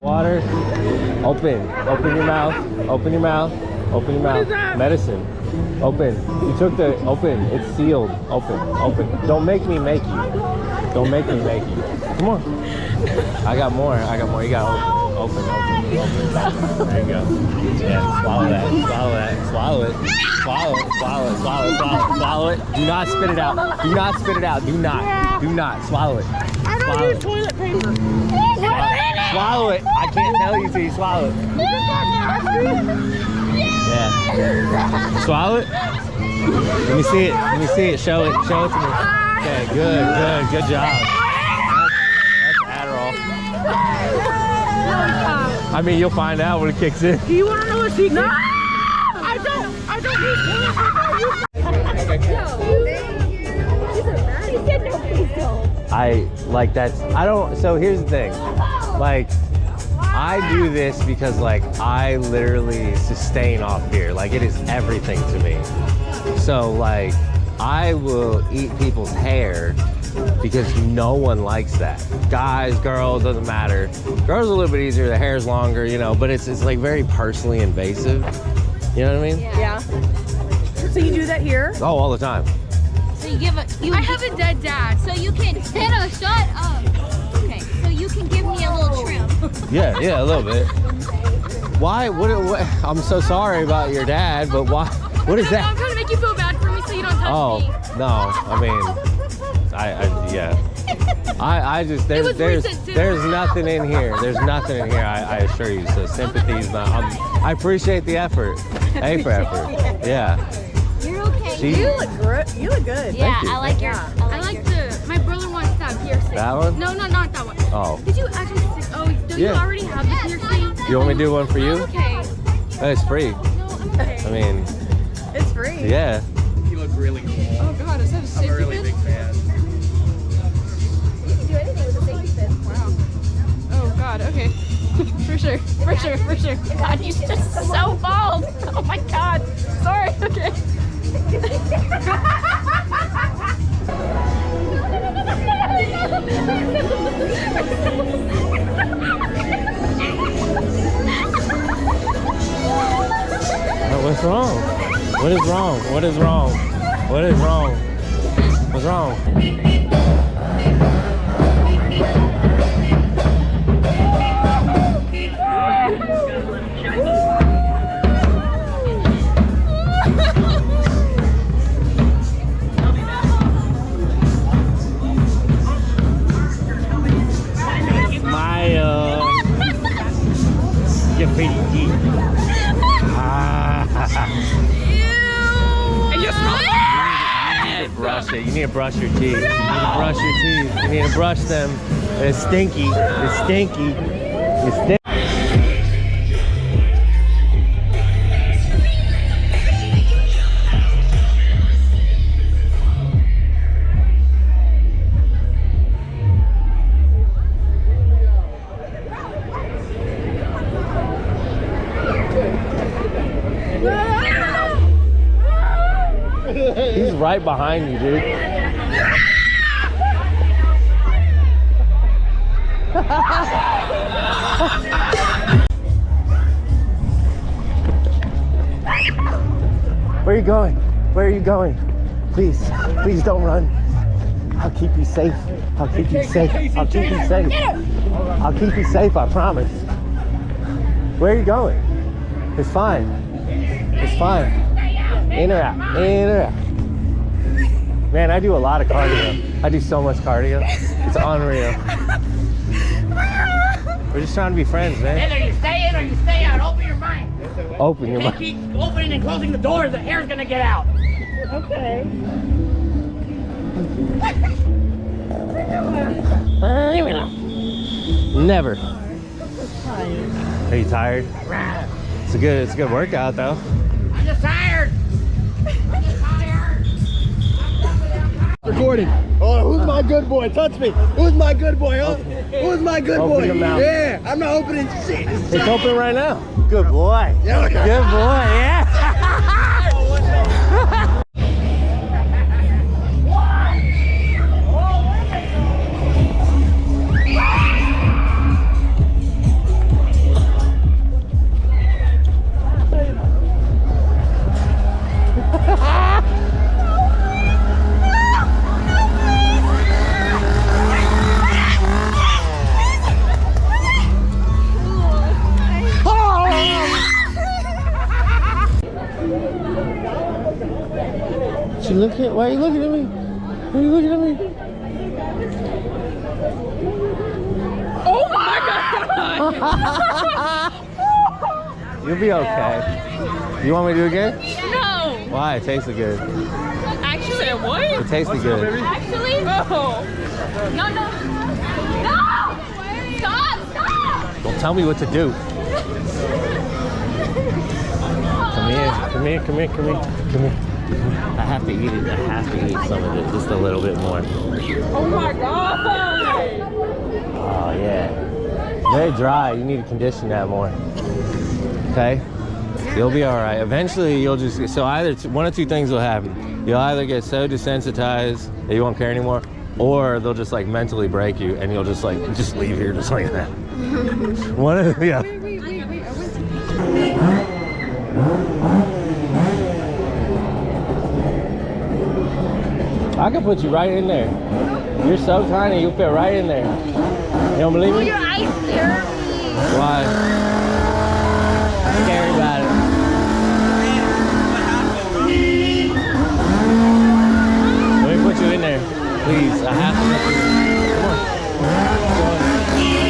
Water. Open. Open your mouth. Open your mouth. Open your mouth. Medicine. Open. You took the open. It's sealed. Open. Open. Don't make me make you. Don't make me make you. Come on. I got more. I got more. You got open. Open. Open. There you go. Yeah. Swallow that. Swallow that. Swallow it. Swallow it. Swallow it. Swallow it. Swallow it. Swallow it. Do not spit it out. Do not spit it out. Do not. Do not. Swallow it. I don't use toilet paper. Swallow it. I can't tell you till you swallow it. Yeah. Swallow it. Let me see it. Let me see it. Show it. Show it to me. Okay. Good. Good. Good job. That's Adderall. I mean, you'll find out when it kicks in. Do you want to know what she? No. I don't use toilet paper. I like that's. I don't. So here's the thing. Like, I do this because like I literally sustain off here. Like it is everything to me. So like I will eat people's hair because no one likes that. Guys, girls, doesn't matter. Girls are a little bit easier. The hair's longer, you know. But it's like very personally invasive. You know what I mean? Yeah. So you do that here? Oh, all the time. So you give a. I have a dead dad. So you can. Hannah, shut up. Okay. So you can give me a little trim. Yeah, yeah, a little bit. Why? What? I'm so sorry about your dad, but why? What is that? I'm trying to make you feel bad for me, so you don't touch me. Oh no, I mean, yeah. I just there's nothing in here. There's nothing in here. I assure you. So sympathy's not. I appreciate the effort. A for effort. Yeah. You're okay. You look good. You look good. Yeah, you. I like your. I like the. My brother wants that piercing. That one? No, not that one. Oh. Did you actually? Oh, don't you already have the piercing? You want me to do one for you? I'm okay. Oh, it's free. No, I'm okay. I mean, it's free. Yeah. You look really cool. Oh God, is that a safety I'm a really pin? big fan. You can do anything with a safety pin. Wow. Oh God. Okay. For sure. For sure. For sure. God, you're just so bald. Oh my God. Sorry. Okay. What's wrong? What is wrong? What is wrong? What is wrong? What's wrong? You need to brush your teeth. You need to brush your teeth. You need to brush them. It's stinky. It's stinky. It's stinky. He's right behind you, dude. Where are you going? Where are you going? Please, please don't run. I'll keep you safe. I'll keep you safe. I'll keep you safe. I'll keep you safe, I promise. Where are you going? It's fine. It's fine. In or out. In or out. Man, I do a lot of cardio. I do so much cardio. It's unreal. We're just trying to be friends, man. Either you stay in or you stay out. Open your mind. Open your You mind. keep opening and closing the doors, the air's gonna get out. Okay. Never. Are you tired? It's a good workout though. I'm just tired. Recording. Oh, who's my good boy? Touch me. Who's my good boy? Huh? Who's my good Open boy? your mouth. Yeah, I'm not opening shit. It's open right now. Good boy. Yeah. Good boy, yeah. you looking? Why are you looking at me? Why are you looking at me? Oh my god! You'll be okay. You want me to do it again? No! Why? It tasted good. Actually, what? It tasted good. Actually? No! No, no! No! Stop! Stop! Don't tell me what to do. Come here, come here, come here, come here, come here. I have to eat it. I have to eat some of it, just a little bit more. Oh my god! Oh yeah. Very dry. You need to condition that more. Okay? You'll be all right. Eventually, you'll just so either one or two things will happen. You'll either get so desensitized that you won't care anymore, or they'll just like mentally break you, and you'll just like just leave here just like that. One of the other. I can put you right in there. You're so tiny, you'll fit right in there. You don't believe me? Your eyes scare me. Why? I'm scary about it. Let me put you in there. Please, I have to put you in there. Come on.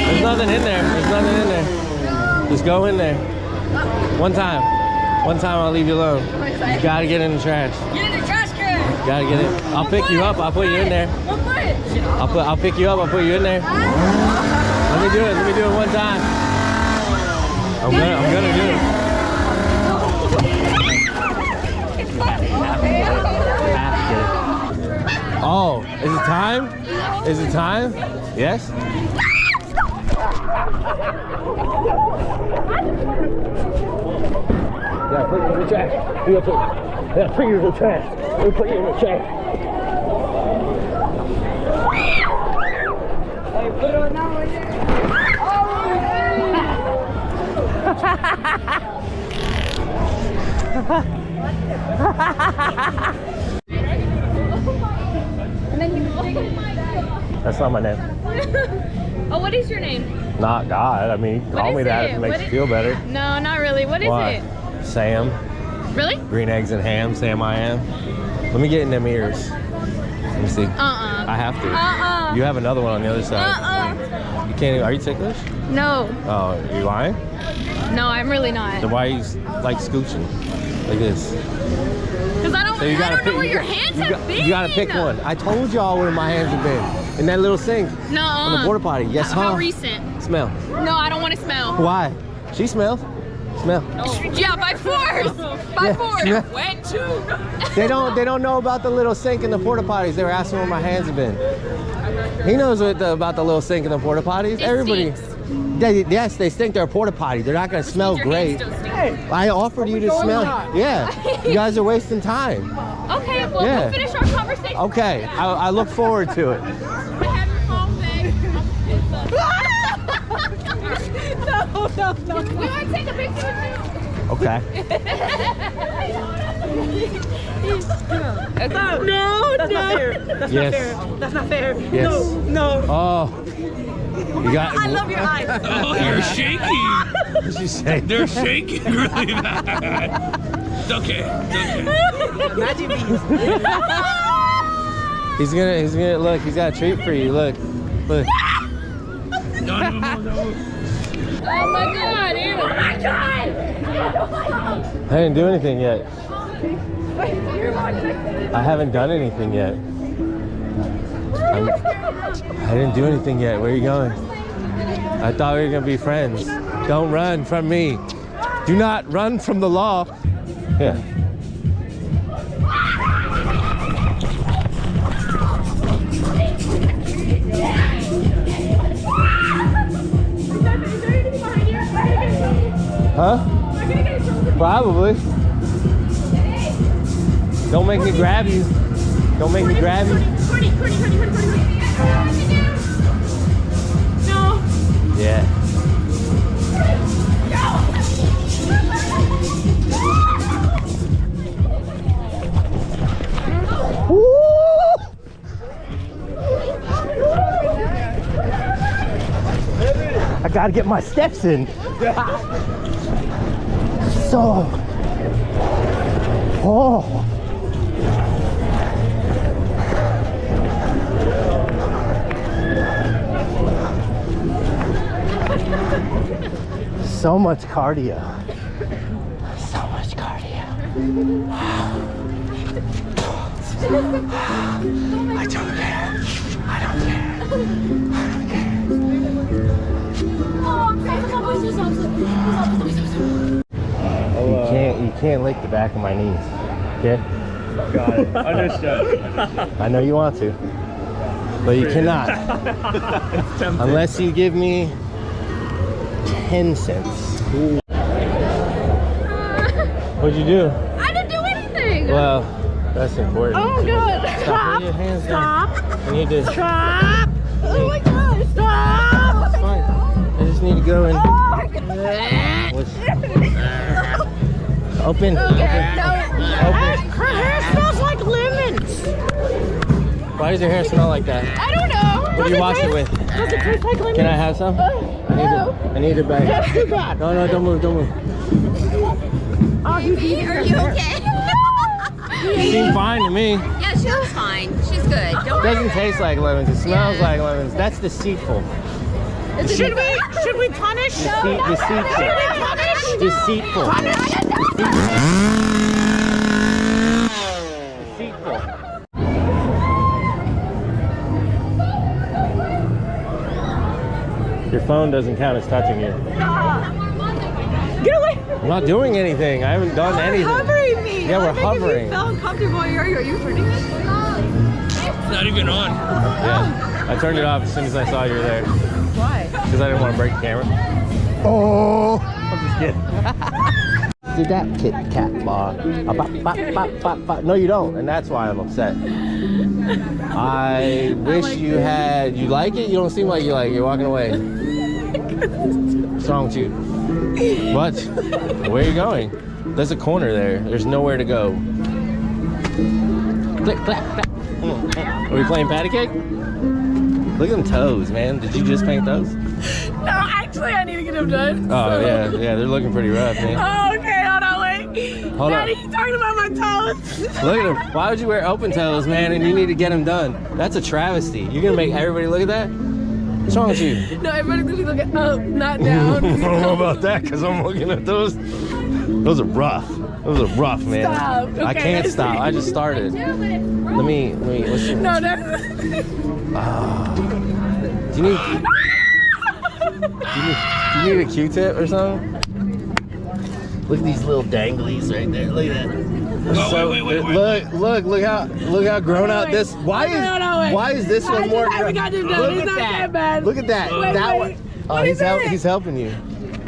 There's nothing in there. There's nothing in there. Just go in there. One time. One time I'll leave you alone. You gotta get in the trash. Get in the trash can. Gotta get in. I'll pick you up. I'll put you in there. I'll pick you up. I'll put you in there. Let me do it. Let me do it one time. I'm gonna do it. Oh, is it time? Is it time? Yes? Yeah, put you in the trash. Yeah, put you in the trash. We'll put you in the trash. Hey, put it on now right there. That's not my name. Oh, what is your name? Not God. I mean, call me that if it makes you feel better. No, not really. What is it? Sam. Really? Green eggs and ham. Sam I am. Let me get in them ears. Let me see. I have to. You have another one on the other side. You can't even, are you ticklish? No. Oh, you lying? No, I'm really not. Then why are you like scooching? Like this? Because I don't know where your hands have been. You gotta pick one. I told y'all where my hands have been. In that little sink. No. On the porta potty. Yes, huh? How recent? Smell. No, I don't want to smell. Why? She smells. Smell. Yeah, by force. By force. Smell. Wet too. They don't know about the little sink in the porta potties. They were asking where my hands have been. He knows about the little sink in the porta potties. Everybody. Yes, they stink. They're a porta potty. They're not gonna smell great. I offered you to smell. Yeah. You guys are wasting time. Okay, well, we'll finish our conversation. Okay. I look forward to it. I have your phone back. No. We want to take a picture with you. Okay. No. That's not fair. That's not fair. That's not fair. Yes. No. Oh. You got. I love your eyes. Oh, you're shaking. What did you say? They're shaking really bad. It's okay. Magic beans. He's gonna look. He's got a treat for you. Look. No. Oh my god, ew. Oh my god! I didn't do anything yet. I haven't done anything yet. I didn't do anything yet. Where are you going? I thought we were gonna be friends. Don't run from me. Do not run from the law. Yeah. Huh? Probably. Don't make me grab you. Don't make me grab you. No. Yeah. I gotta get my steps in. So. Oh. So much cardio. So much cardio. I don't care. I don't care. You can't lick the back of my knees. Okay? Got it. Understood. I know you want to, but you cannot. Unless you give me 10 cents. What'd you do? I didn't do anything. Well, that's important. Oh god. Stop. Put your hands down. I need to. Stop. Oh my god. Stop. It's fine. I just need to go and. Oh my god. Open. Okay, no. Open. Her hair smells like lemons. Why does your hair smell like that? I don't know. What do you wash it with? Does it taste like lemons? Can I have some? I need it back. That's too bad. No, don't move, don't move. Oh, he's eating Are you okay? You seem fine to me. Yeah, she looks fine. She's good. Don't It worry. doesn't taste like lemons. It smells like lemons. That's deceitful. Should we punish? Deceitful. Deceitful. Deceitful. Your phone doesn't count as touching you. Get away! I'm not doing anything. I haven't done anything. Hovering me. Yeah, we're hovering. You feel uncomfortable. Are you hurting me? It's not even on. Yeah. I turned it off as soon as I saw you were there. Why? Because I didn't want to break the camera. Oh! I'm just kidding. Do that, Kit Kat bar. No, you don't, and that's why I'm upset. I wish you had. You like it? You don't seem like you like it. You're walking away. What's wrong with you? What? Where are you going? There's a corner there. There's nowhere to go. Click, clack, clack. Are we playing patty cake? Look at them toes, man. Did you just paint those? No, actually, I need to get them done. Oh, yeah, they're looking pretty rough, man. Oh, okay, hold on, wait. Hold on. Daddy, you talking about my toes? Look at them. Why would you wear open toes, man, and you need to get them done? That's a travesty. You're going to make everybody look at that? What's wrong with you? No, everybody's gonna be looking up, not down. I don't know about that, because I'm looking at those. Those are rough. Those are rough, man. Stop. I Okay, can't let's stop. see. I just started. Let me, what's your... No, that's... Do you need a Q-tip or something? Look at these little danglies right there. Look at that. Oh, wait. Look how grown out this. Why is this one more? I got them done. It's not that bad. Look at that. Wait, That wait. one. Oh, What is that? he's helping you.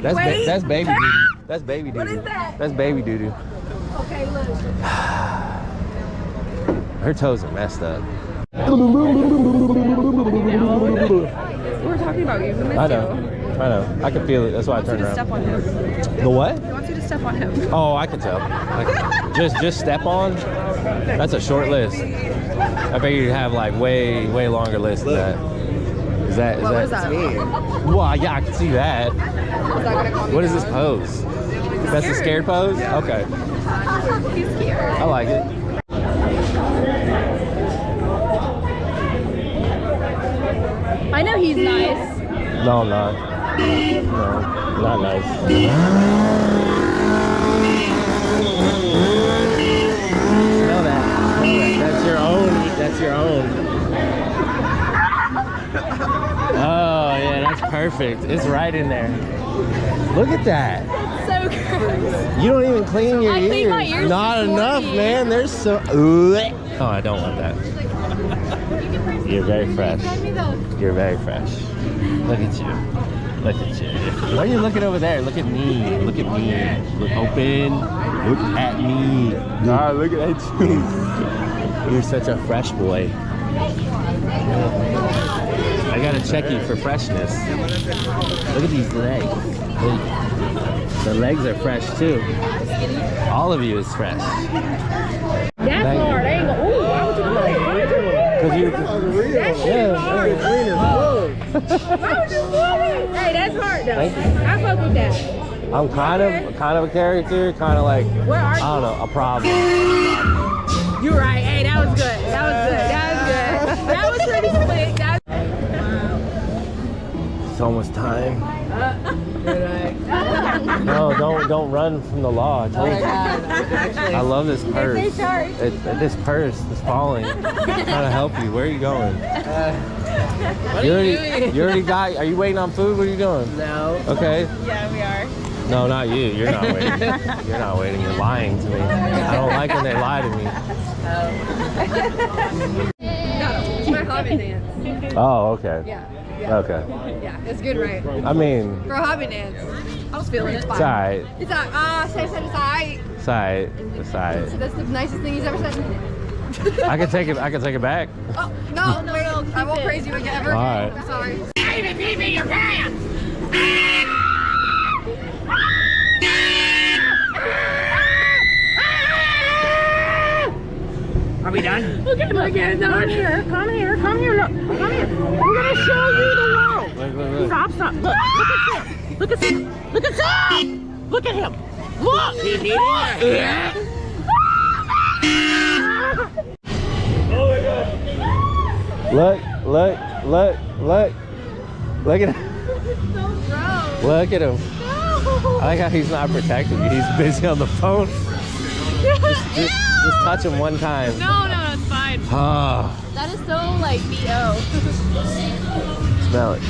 That's Wait. that's baby doo doo. That's baby doo doo. What is that? That's baby doo doo. Okay, look. Her toes are messed up. We were talking about you. We missed I know. I can feel it. That's why I turned you. Step around. on him. The what? He wants you to step on him. Oh, I can tell. Just step on. That's a short list. I figured you'd have like way longer list than that. Is that? What was that? Well, yeah, I can see that. Is that gonna call me What is this down? pose? That's a scared pose? Okay. He's scared. I like it. I know he's nice. No, I'm not. No, not nice. Smell that. That's your own. That's your own. Oh, yeah, that's perfect. It's right in there. Look at that. So gross. You don't even clean your I ears. cleaned my ears Not this enough, morning. man. There's so. Oh, I don't want that. You're very fresh. You're very fresh. Look at you. Look at you. Why are you looking over there? Look at me. Look at me. Look open. Look at me. Nah, look at you. You're such a fresh boy. I gotta check you for freshness. Look at these legs. Look. The legs are fresh too. All of you is fresh. That's hard. I ain't gonna. Ooh, why would you do that? Why would you do that? Cause you, yeah. Why would you do that? Hey, that's hard though. Thank you. I fuck with that. I'm kind of a character, kind of like, Where are I you? don't know, a problem. You're right. Hey, that was good. That was good. That was pretty slick. It's almost time. No, don't run from the law. I told you. I love this purse. This purse is falling. I'm trying to help you. Where are you going? You already got. Are you waiting on food? What are you doing? No. Okay. Yeah, we are. No, not you. You're not waiting. You're not waiting. You're lying to me. I don't like when they lie to me. It's my hobby dance. Oh, okay. Yeah. Okay. Yeah, it's good, right? I mean, For a hobby dance. I was feeling it. it's alright. It's alright. Say it's alright. It's alright. It's alright. That's the nicest thing he's ever said. I can take it. I can take it back. Oh, no, wait. I won't praise you again ever. All right. I'm sorry. Baby, pee me your pants! Are we done? Look at done. Come here. Come here. Look. Come here. I'm gonna show you the world. Look. Stop. Look at Sam. Look at Sam. Look at him. Look. Look at him. Look at him. I like how he's not protecting you. He's busy on the phone. Just touch him one time. No, it's fine. Ah, That is so like BO. smell it.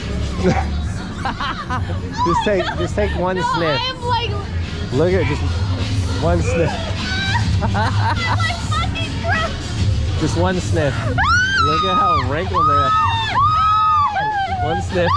just take one No, sniff. I'm like, Look at just one sniff. like fucking gross. Just one sniff. Look at how wrinkled they are. One sniff.